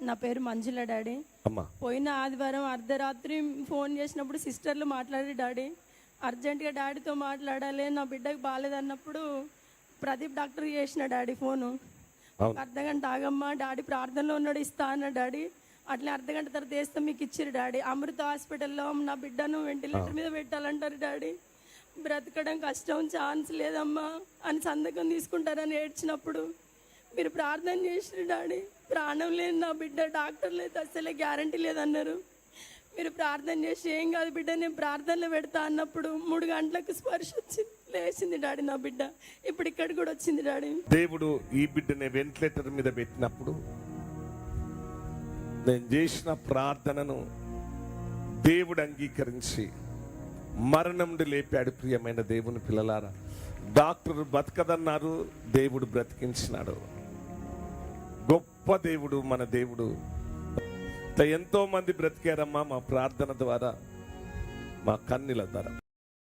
నా పేరు మంజుల డాడీ. అమ్మా పోయిన ఆదివారం అర్ధరాత్రి ఫోన్ చేసినప్పుడు సిస్టర్లు మాట్లాడి డాడీ అర్జెంటుగా డాడీతో మాట్లాడాలి, నా బిడ్డకు బాగాలేదన్నప్పుడు ప్రదీప్ డాక్టర్ చేసిన డాడీ ఫోను. అర్ధగంట ఆగమ్మా, డాడీ ప్రార్థనలో ఉన్నాడు, ఇస్తా అన్న డాడీ. అట్లా అర్ధగంట తర్వాత వేస్తే మీకు ఇచ్చారు డాడీ. అమృత హాస్పిటల్లో నా బిడ్డను వెంటిలేటర్ మీద పెట్టాలంటారు డాడీ. బ్రతకడం కష్టం, ఛాన్స్ లేదమ్మా అని సంతకం తీసుకుంటారని ఏడ్చినప్పుడు మీరు ప్రార్థన చేసిన డాడీ. ప్రాణం లేదు నా బిడ్డ, డాక్టర్ లేదు, అసలే గ్యారంటీ లేదన్నారు. మీరు ప్రార్థన చేసి ఏం కాదు బిడ్డ నేను ప్రార్థనలో పెడతా అన్నప్పుడు 3 గంటలకు స్పర్శ వచ్చింది, లేచింది డాడీ నా బిడ్డ. ఇప్పుడు ఇక్కడ కూడా వచ్చింది డాడీ. దేవుడు ఈ బిడ్డని వెంటిలేటర్ మీద పెట్టినప్పుడు నేను చేసిన ప్రార్థనను దేవుడు అంగీకరించి మరణం నుండి లేపాడు. ప్రియమైన దేవుని పిల్లలారా, డాక్టర్ బతకదన్నారు, దేవుడు బ్రతికించినాడు. గొప్ప దేవుడు మన దేవుడు. ఎంతో మంది బ్రతికారమ్మా మా ప్రార్థన ద్వారా, మా కన్నీల ద్వారా.